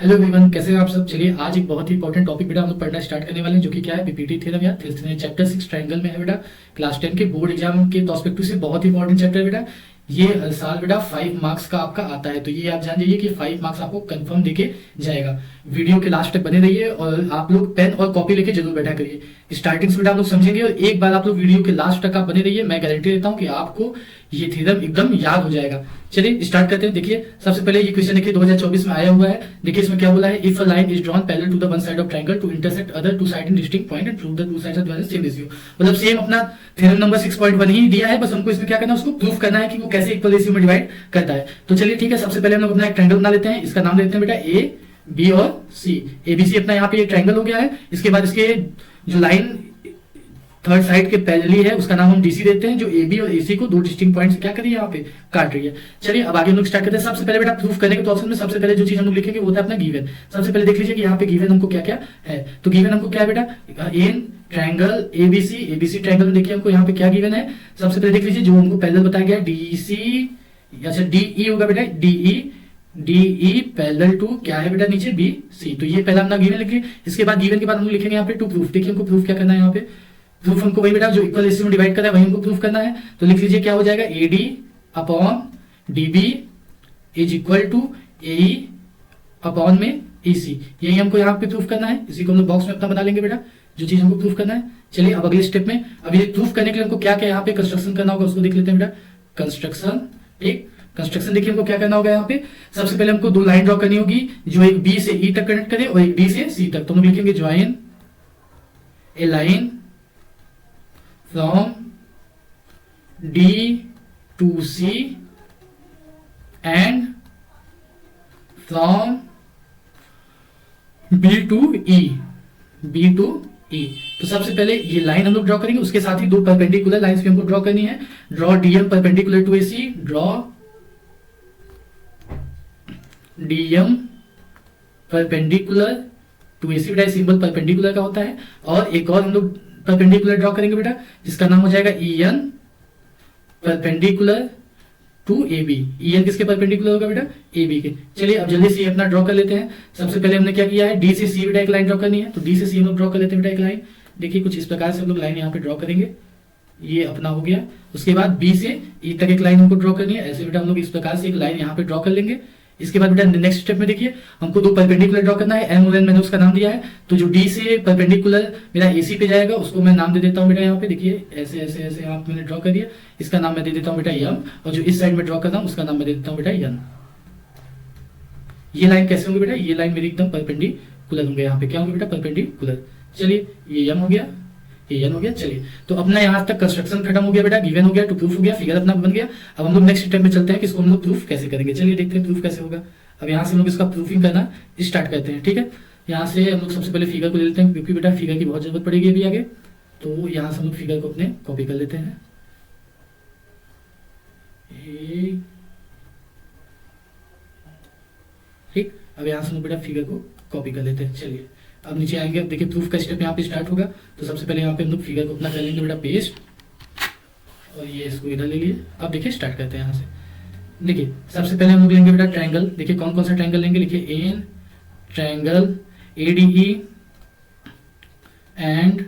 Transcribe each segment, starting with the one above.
Hello everyone, कैसे हैं आप सब। चलिए आज एक बहुत ही इंपॉर्टेंट टॉपिक बेटा हम लोग पढ़ना स्टार्ट करने वाले हैं, जो कि क्या है पीपीटी थ्योरम या चैप्टर 6 ट्रायंगल में है बेटा। क्लास 10 के बोर्ड एग्जाम के पर्सपेक्टिव से बहुत ही इंपॉर्टेंट चैप्टर है बेटा। ये हर साल बेटा 5 मार्क्स का आपका आता है, तो ये आप जान जाइए कि 5 मार्क्स आपको कंफर्म देके जाएगा। वीडियो के लास्ट तक बने रहिए और आप लोग पेन और कॉपी लेके जरूर बैठा करिए। स्टार्टिंग से बेटा आप लोग समझेंगे और एक बार आप लोग वीडियो के लास्ट तक आप बने रहिए, मैं गारंटी देता हूँ कि आपको ये थ्योरम एकदम याद हो जाएगा। चलिए स्टार्ट करते हैं। देखिए सबसे पहले ये क्वेश्चन देखिए 2024 में आया हुआ है। देखिए इसमें क्या बोला है, if a line is drawn parallel to the one side of triangle to intersect other two side in distinct point and prove the two sides are same ratio. मतलब सेम अपना थ्योरम नंबर 6.1 ही दिया है, बस हमको इसमें क्या करना है, उसको प्रूफ करना है कि वो कैसे इक्वल रेशियो में डिवाइड करता है। तो चलिए ठीक है, सबसे पहले हम लोग अपना एक ट्रायंगल बना लेते हैं। इसका नाम देते हैं बेटा ए बी और सी। एबीसी अपना यहाँ पे एक ट्रायंगल हो गया है। इसके बाद इसके जो लाइन थर्ड साइड के पैरेलली है उसका नाम हम डीसी देते हैं, जो एबी और एसी को दो डिस्टिंक्ट पॉइंट से क्या करिए यहाँ पे काट रही है। चलिए अब आगे हम लोग स्टार्ट करते हैं। सबसे पहले बेटा प्रूफ करने के तो ऑप्शन में सबसे पहले जो चीज हम लोग लिखेंगे वो होता है अपना गिवन। सबसे पहले देख लीजिए कि यहाँ पे गिवन हमको क्या क्या है। तो गिवन हमको क्या है बेटा, an triangle ABC. ABC triangle में देखिए हमको यहाँ पे क्या गिवन है। सबसे पहले देख लीजिए जो हमको पैरेलल बताया गया डीसी, अच्छा डीई होगा बेटा, डीई पैरेलल टू क्या है बेटा नीचे बी सी। तो ये पहला अपना गिवन लिखिए। इसके बाद गिवन के बाद हम लोग लिखेंगे यहाँ पे टू प्रूफ। देखिए हमको प्रूफ क्या करना है, यहाँ पे प्रूफ हमको वही बेटा जो इक्वल रेशियो में डिवाइड कर रहा है वही हमको प्रूफ करना है। तो लिख लीजिए क्या हो जाएगा, AD upon DB is equal to AE upon में ईसी। यही हमको यहाँ पे प्रूफ करना है। इसी को हम लोग बॉक्स में अपना बना लेंगे बेटा, जो चीज हमको प्रूफ करना है। चलिए अब अगले स्टेप में, अब ये प्रूफ करने के लिए हमको क्या क्या यहाँ पे कंस्ट्रक्शन करना होगा उसको देख लेते हैं बेटा। कंस्ट्रक्शन, एक कंस्ट्रक्शन देखिए हमको क्या करना होगा यहाँ पे। सबसे पहले हमको दो लाइन ड्रॉ करनी होगी, जो एक बी से ई तक कनेक्ट करे और एक डी से सी तक। तो हम लिखेंगे join A line from D to C and from B to E, B to E। तो सबसे पहले ये लाइन हम लोग ड्रॉ करेंगे, उसके साथ ही दो परपेंडिकुलर लाइंस भी हमको ड्रॉ करनी है। Draw DM perpendicular to AC, draw DM perpendicular to AC. बेटा सिंबल परपेंडिकुलर का होता है। और एक और हम लोग परपेंडिकुलर ड्रॉ करेंगे बेटा, जिसका नाम हो जाएगा EN perpendicular to AB. EN किसके परपेंडिकुलर होगा बेटा, एबी के। चलिए अब जल्दी से अपना ड्रॉ कर लेते हैं। सबसे पहले हमने क्या किया है, डी से सी बेटा एक लाइन ड्रॉ करनी है। तो डी से सी हम लोग ड्रॉ कर लेते हैं बेटा एक लाइन। देखिए कुछ इस प्रकार से हम लोग लाइन यहाँ पे ड्रॉ करेंगे, ये अपना हो गया। उसके बाद बी से ई तक एक लाइन हमको ड्रॉ करनी है। ऐसे बेटा हम लोग इस प्रकार से एक लाइन यहाँ पे ड्रॉ कर लेंगे। इसके बाद बेटा नेक्स्ट स्टेप में देखिए हमको दो परपेंडिकुलर ड्रॉ करना है। एम और एन मैंने उसका नाम दिया है। तो जो डी से परपेंडिकुलर मेरा एसी पे जाएगा उसको मैं नाम दे देता हूँ बेटा यहाँ पे। देखिए ऐसे ऐसे ऐसे आप मैंने ड्रॉ कर दिया। इसका नाम मैं दे देता हूँ बेटा एम, और जो इस साइड में ड्रॉ कर रहा हूँ उसका नाम मैं दे देता हूँ बेटा एन। ये लाइन कैसे होंगे बेटा, ये लाइन मेरी एकदम परपेंडिकुलर होंगे। यहाँ पे क्या होंगे बेटा, परपेंडिकुलर। चलिए ये एम हो गया, ये एन हो गया। चलिए तो अपना यहाँ तक कंस्ट्रक्शन खत्म हो गया बेटा, गिवन हो गया, टू प्रूफ हो गया, फिगर अपना बन गया। अब हम लोग नेक्स्ट स्टेप में चलते हैं कि इसको हम लोग प्रूफ कैसे करेंगे। चलिए देखते हैं प्रूफ कैसे होगा। अब यहाँ से हम लोग इसका प्रूफिंग करना स्टार्ट करते हैं, ठीक है। यहाँ से हम लोग सबसे पहले फिगर को ले लेते हैं, क्योंकि बेटा फिगर की बहुत जरूरत पड़ेगी अभी आगे। तो यहाँ से हम लोग फिगर को अपने कॉपी कर लेते हैं। ठीक, अब यहाँ से हम लोग बेटा फिगर को कॉपी कर लेते हैं। चलिए अब नीचे आएंगे। अब देखिए प्रूफ का स्टेप यहाँ पे स्टार्ट होगा। तो सबसे पहले यहाँ पे हम लोग फिगर को अपना कर लेंगे बेटा पेस्ट, और ये इसको इधर ले लिए। अब देखिए स्टार्ट करते हैं यहाँ से। देखिए सबसे पहले हम लोग लेंगे बेटा ट्रायंगल। देखिए कौन कौन सा ट्रायंगल लेंगे, लिखिए an triangle ADE and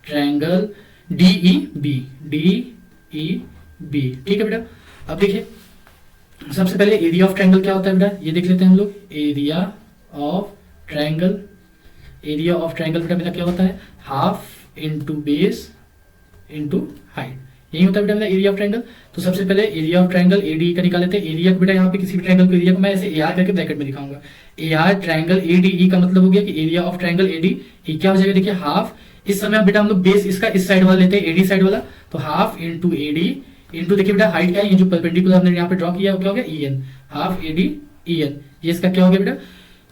triangle DEB, DEB, ठीक है बेटा। अब देखिए सबसे पहले एरिया ऑफ ट्रायंगल क्या होता है बेटा, ये देख लेते हैं हम लोग। Area of triangle, area of triangle बेटा मेरा क्या होता है, half into base into height. यही होता है बेटा एरिया ऑफ ट्रायंगल। तो सबसे पहले एरिया ऑफ ट्रायंगल एडी का निकाल लेते हैं। एरिया को बेटा यहाँ पे किसी भी ट्रायंगल को एरिया को मैं ऐसे एआर करके ब्रैकेट में दिखाऊंगा। एआर ट्रायंगल एडीई का मतलब हो गया कि एरिया ऑफ ट्रायंगल एडी क्या हो जाएगा, देखिए हाफ। इस समय बेटा हम लोग बेस इसका इस साइड वाला लेते हैं, एडी साइड वाला। तो हाफ इंटू एडी इंटू देखिए बेटा हाइट क्या है, ये जो परपेंडिकुलर हमने यहाँ पे ड्रॉ किया क्या हो गया, ईएन, हाफ एडी ईएन। ये इसका क्या हो गया बेटा,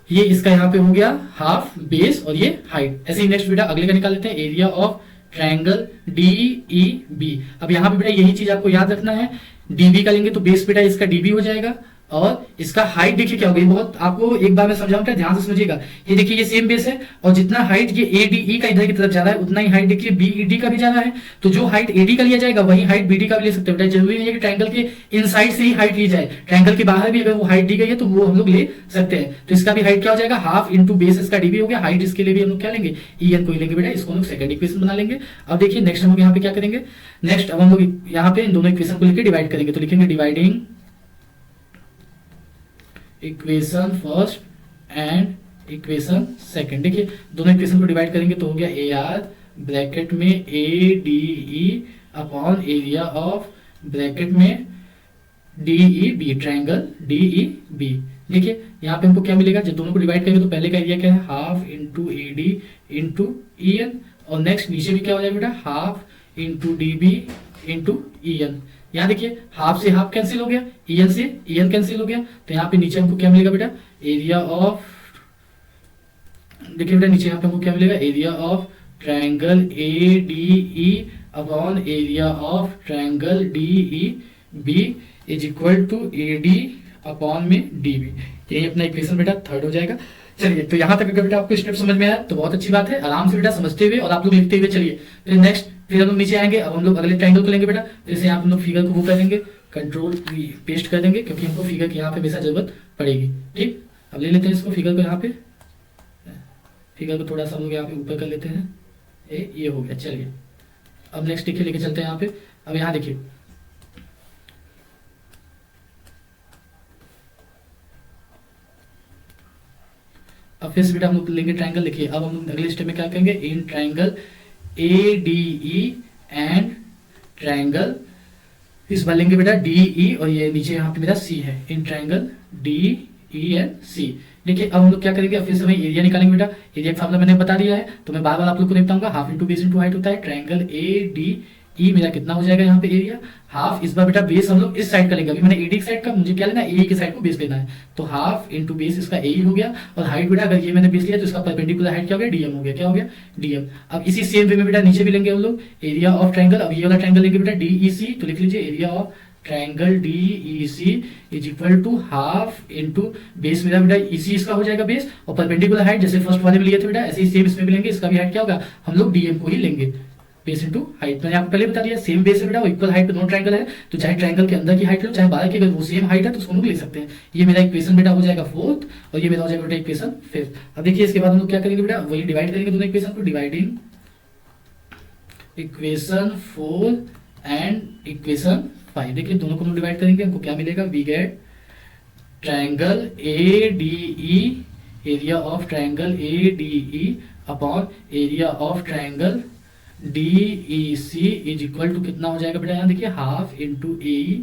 ये इसका यहाँ पे हो गया हाफ बेस और ये हाइट। ऐसे ही नेक्स्ट बेटा अगले का निकाल लेते हैं, एरिया ऑफ ट्रायंगल डीईबी। अब यहाँ पे बेटा यही चीज आपको याद रखना है, डीबी का लेंगे तो बेस बेटा इसका डीबी हो जाएगा, और इसका हाइट देखिए क्या होगा, ये बहुत आपको एक बार मैं समझाऊंगा, ध्यान से समझिएगा। ये देखिए ये सेम बेस है और जितना हाइट ये ADE का इधर की तरफ जा रहा है उतना ही हाइट देखिए BED का भी जा रहा है। तो जो हाइट AD का लिया जाएगा वही हाइट BD का भी ले सकते हैं। जरूरी नहीं है कि ट्रायंगल के इनसाइड से ही हाइट ली जाए, ट्रायंगल के बाहर भी अगर वो हाइट दी गई है तो वो हम लोग ले सकते हैं। तो इसका भी हाइट क्या हो जाएगा, हाफ इंटू बेस इसका DB हो गया। हाइट इसके लिए भी हम लोग क्या लेंगे, EN को ही लेंगे बेटा, इसको हम लोग सेकंड इक्वेशन बना लेंगे। अब देखिए नेक्स्ट हम लोग यहाँ पे क्या करेंगे, नेक्स्ट अब हम लोग यहाँ पे इन दोनों इक्वेशन को लेकर डिवाइड करेंगे। तो लिखेंगे dividing equation first and equation second. देखिए दोनों इक्वेशन को डिवाइड करेंगे तो हो गया AR ब्रैकेट में ADE upon area of bracket में DEB, ट्रायंगल DEB। देखिए यहाँ पे हमको क्या मिलेगा, जब दोनों को डिवाइड करेंगे तो पहले का एरिया क्या है, half into AD into EN, और नेक्स्ट नीचे भी क्या हो जाएगा बेटा, half into DB into EN। यहाँ देखिए हाफ से हाफ कैंसिल हो गया, EN से EN कैंसिल हो गया, तो यहाँ पे नीचे हमको क्या मिलेगा बेटा, एरिया ऑफ, देखिए बेटा नीचे यहाँ पे हमको क्या मिलेगा, area of triangle ADE upon area of triangle DEB is equal to AD upon में DB। यही अपना इक्वेशन बेटा थर्ड हो जाएगा। चलिए तो यहाँ तक अगर बेटा आपको स्टेप समझ में आया तो बहुत अच्छी बात है, आराम से बेटा समझते हुए और आप लोग लिखते हुए चलिए। फिर नेक्स्ट फिर हम लोग नीचे आएंगे, अब हम लोग अगले ट्रायंगल को लेंगे बेटा। जैसे यहाँ हम लोग फिगर को वो कर देंगे, कंट्रोल पेस्ट कर देंगे, क्योंकि हमको फिगर की यहाँ पे हमेशा जरूरत पड़ेगी। ठीक, अब ले लेते हैं इसको फिगर को, यहाँ पे फिगर को थोड़ा सा हम लोग यहाँ पे ऊपर कर लेते हैं, ये हो गया। चलिए अब नेक्स्ट देखिए लेके चलते हैं यहाँ पे। अब यहाँ देखिए अब फिर से बेटा हम लोग लेंगे ट्रायंगल। देखिए अब हम लोग अगले स्टेप में क्या करेंगे, in triangle ADE and triangle, इस बार लेंगे बेटा DE और ये नीचे यहाँ पे मेरा C है, in triangle DE and C। देखिए अब हम लोग क्या करेंगे, फिर से वही एरिया निकालेंगे बेटा। एरिया का फार्मूला मैंने बता दिया है तो मैं बार बार आप लोग को देखता हूँ, half into base into height होता है। ट्रायंगल ADE मेरा कितना हो जाएगा यहाँ पे एरिया, हाफ, इस बार बेटा बेस हम लोग इस साइड का लेंगे। अभी मैंने AD की साइड का, मुझे क्या लेना है, AE की साइड को बेस लेना है, तो हाफ इंटू बेस इसका AE हो गया। और हाइट बेटा अगर ये मैंने बेस लिया तो इसका परपेंडिकुलर हाइट क्या हो गया, DM हो गया। क्या हो गया, DM। अब इसी सेम वे में बेटा नीचे भी लेंगे हम लोग एरिया ऑफ ट्रायंगल। अब ये वाला ट्रायंगल लेंगे बेटा DEC, तो लिख लीजिए area of triangle DEC is equal to half into base मेरा बेटा EC इसका हो जाएगा बेस, और परपेंडिकुलर हाइट जैसे फर्स्ट वाले में लिए थे बेटा ऐसे ही सेम इसमें भी लेंगे, इसका भी हाइट क्या होगा, हम लोग DM को ही लेंगे, बेस इंटू हाइट। मैंने आपको पहले बता दिया सेम बेस है बेटा, इक्वल हाइट पे दोनों ट्रायंगल है, तो चाहे ट्रायंगल के अंदर की हाइट लो चाहे बाहर की, अगर वो सेम हाइट है तो उसको हम लोग ले सकते हैं। ये मेरा इक्वेशन बेटा हो जाएगा फोर्थ और ये मेरा हो जाएगा बेटा इक्वेशन फिफ्थ। अब देखिए इसके बाद हम लोग क्या करेंगे बेटा, वही डिवाइड करेंगे दोनों इक्वेशन को, डिवाइडिंग इक्वेशन 4 एंड इक्वेशन 5। देखिए दोनों को हम डिवाइड करेंगे, हमको क्या मिलेगा, we get triangle ADE, area of triangle ADE upon area of triangle DEC is equal to कितना हो जाएगा बेटा, यहाँ देखिए half into AE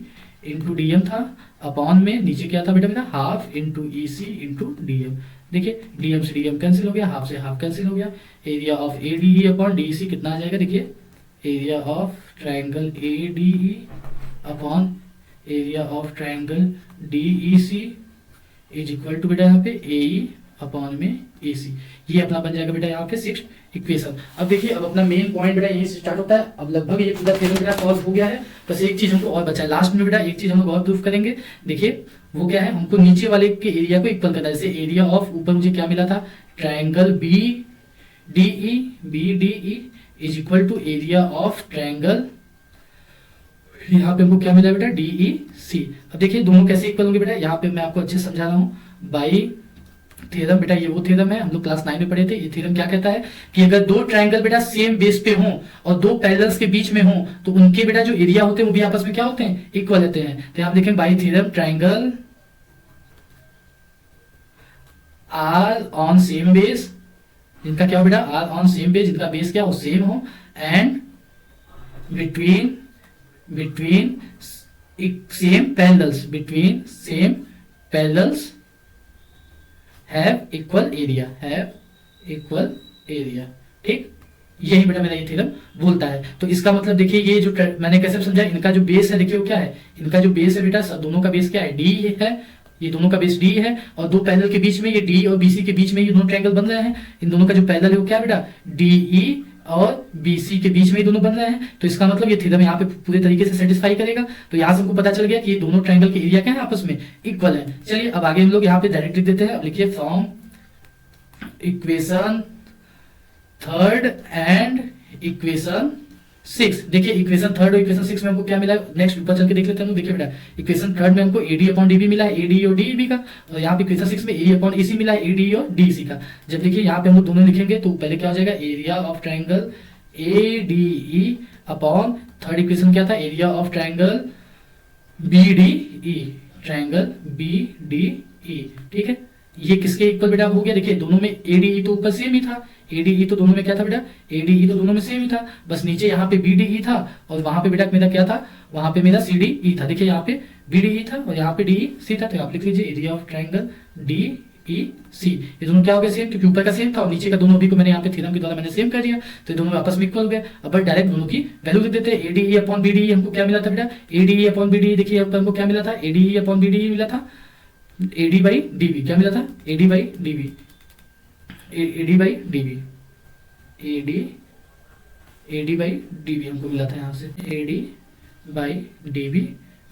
into DM था, अपॉन में नीचे क्या था बेटा मेरा, half into EC into DM। देखिए DM से DM कैंसिल हो गया, हाफ से हाफ कैंसिल हो गया। Area of ADE upon DEC कितना आ जाएगा, देखिए area of triangle ADE upon area of triangle DEC is equal to बेटा यहाँ पे AE अपॉन में AC। ये अपना बन जाएगा बेटा यहाँ पे सिक्स्थ इक्वेशन। अब देखिए अब अपना मेन पॉइंट बेटा यही से स्टार्ट होता है। अब लगभग ये पूरा थ्योरम बेटा सॉल्व हो गया है, बस एक चीज हमको और बचा है लास्ट में बेटा, एक चीज हम लोग और प्रूफ करेंगे। देखिए वो क्या है, हमको नीचे वाले के एरिया को इक्वल करना है। जैसे एरिया ऑफ ऊपर मुझे क्या मिला था, triangle BDE is equal to area of triangle, यहाँ पे हमको क्या मिला बेटा, DEC। अब देखिए दोनों कैसे इक्वल होंगे बेटा, यहाँ पे मैं आपको अच्छे से समझा रहा हूँ बाई थ्योरम। बेटा ये वो थ्योरम है हम लोग क्लास 9 में पढ़े थे। ये थ्योरम क्या कहता है कि अगर दो ट्रायंगल बेटा सेम बेस पे हों और दो पैरेलल्स के बीच में हों तो उनके बेटा जो एरिया होते हैं वो भी आपस में क्या होते हैं, इक्वल होते हैं। तो आप देखें by theorem triangle are on same base, जिनका क्या हो बेटा, आर ऑन सेम बेस, जिनका बेस क्या हो, सेम हो, and between same parallels have equal area. ठीक, यही बेटा मेरा ये थ्योरम बोलता है। तो इसका मतलब देखिए ये जो मैंने कैसे समझा, इनका जो बेस है देखिए वो क्या है, इनका जो बेस है बेटा दोनों का बेस क्या है, D है, ये दोनों का बेस D है, और दो पैरेलल के बीच में ये D और BC के बीच में ये दोनों ट्रायंगल बन रहे हैं। इन दोनों का जो पैरेलल है वो क्या है बेटा, DE और BC के बीच में ये दोनों बन रहे हैं, तो इसका मतलब ये थ्योरम यहाँ पे पूरे तरीके से सेटिस्फाई करेगा। तो यहाँ से हमको पता चल गया कि ये दोनों ट्रायंगल के एरिया क्या है, आपस में इक्वल है। चलिए अब आगे हम लोग यहाँ पे डायरेक्ट लिख देते हैं। अब लिखिए from equation third and equation 6। देखिए इक्वेशन थर्ड और इक्वेशन 6 में हमको क्या मिला है, नेक्स्ट ऊपर चल के देख लेते हैं। देखिए बेटा इक्वेशन थर्ड में हमको AD अपॉन DB मिला है, AD और DB का, और यहाँ पे इक्वेशन 6 में AE अपॉन EC मिला है, AD और DC का। जब देखिए यहाँ पे हम लोग दोनों लिखेंगे तो पहले क्या हो जाएगा, area of triangle ADE upon third equation क्या था, area of triangle BDE, triangle BDE। ठीक है, ये किसके इक्वल बेटा हो गया, देखिए दोनों में ADE तो ऊपर सेम ही था, ADE तो दोनों में क्या था बेटा, ADE तो दोनों में सेम ही था, बस नीचे यहाँ पे BDE था और वहां पे बेटा मेरा क्या था, वहां पे मेरा CDE था। देखिए यहाँ पे BDE था और यहाँ पे DEC था, तो आप लिख लीजिए एरिया ऑफ ट्रायंगल DEC। ये दोनों क्या हो गया, सेम, क्योंकि ऊपर का सेम था और नीचे का दोनों अभी को मैंने यहाँ पे थ्योरम के द्वारा मैंने सेम कर दिया, तो दोनों आपस में इक्वल हो गए। अब डायरेक्ट दोनों की वैल्यू लिख देते हैं। ADE अपॉन BDE हमको क्या मिला था बेटा, ADE अपॉन BDE, देखिए हमको क्या मिला था, ADE अपॉन BDE मिला था, AD बाई DB क्या मिला था, AD by DB, AD by DB, AD by DB हमको मिला था यहाँ से, AD बाई DB।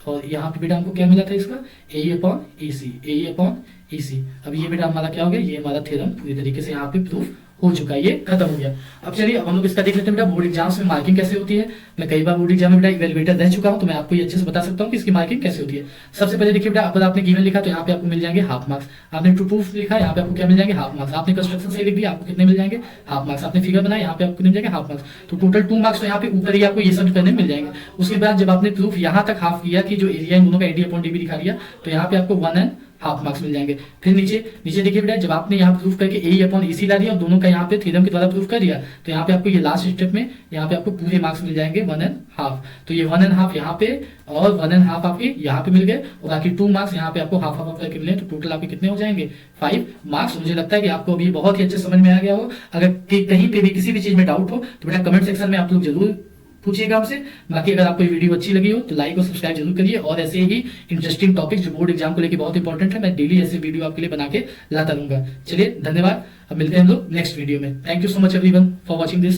और यहाँ पे बेटा हमको क्या मिला था इसका, AE upon EC, AE upon EC। अब ये बेटा हमारा क्या हो गया, ये हमारा थ्योरम पूरी तरीके से यहाँ पे प्रूफ हो चुका है, ये खत्म हो गया। अब चलिए अब हम लोग इसका देख लेते हैं बेटा बोर्ड एग्जाम्स में मार्किंग कैसे होती है। मैं कई बार बोर्ड एग्जाम में बेटा इवेलुएटर रह चुका हूं, तो मैं आपको ये अच्छे से बता सकता हूं कि इसकी मार्किंग कैसे होती है। सबसे पहले देखिए बेटा, अगर आपने गिवन लिखा तो यहाँ पे आपको मिल जाएंगे हाफ मार्क्स, आपने ट्रू प्रूफ लिखा यहाँ पे आपको क्या मिल जाएंगे, हाफ मार्क्स, आपने कंस्ट्रक्शन सही लिख दिया आपको कितने मिल जाएंगे, हाफ मार्क्स, आपने फिगर बनाया यहाँ पे आपको मिल जाएंगे हाफ मार्क्स, तो टोटल 2 मार्क्स तो यहाँ पे ऊपर ही आपको ये सब करने मिल जाएंगे। उसके बाद जब आपने प्रूफ यहाँ तक हाफ किया कि जो एरिया इन दोनों का AD अपॉन DB दिखा दिया, तो यहाँ पे आपको 1 एंड हाफ मार्क्स मिल जाएंगे। फिर नीचे देखिए बेटा, जब आपने यहाँ प्रूफ करके AE अपॉन EC ला दिया और दोनों का यहाँ पे थ्योरम के द्वारा प्रूफ कर दिया, तो यहाँ पे आपको ये लास्ट स्टेप में यहाँ पे आपको पूरे मार्क्स मिल जाएंगे 1 एंड हाफ। तो ये 1 एंड हाफ यहाँ पे और 1 एंड हाफ आपके यहाँ पे मिल गए, और बाकी 2 मार्क्स यहाँ पे आपको हाफ हाफ करके मिले, तो टोटल आपके कितने हो जाएंगे 5 मार्क्स। मुझे लगता है कि आपको अभी बहुत ही अच्छे समझ में आ गया हो। अगर कहीं पे भी किसी भी चीज में डाउट हो तो बेटा कमेंट सेक्शन में आप लोग जरूर पूछिएगा हमसे। बाकी अगर आपको ये वीडियो अच्छी लगी हो तो लाइक और सब्सक्राइब जरूर करिए, और ऐसे ही इंटरेस्टिंग टॉपिक जो बोर्ड एग्जाम को लेकर बहुत इंपॉर्टेंट है, मैं डेली ऐसे वीडियो आपके लिए बना के लाता रहूंगा। चलिए धन्यवाद, अब मिलते हैं हम लोग नेक्स्ट वीडियो में। Thank you so much everyone for watching this.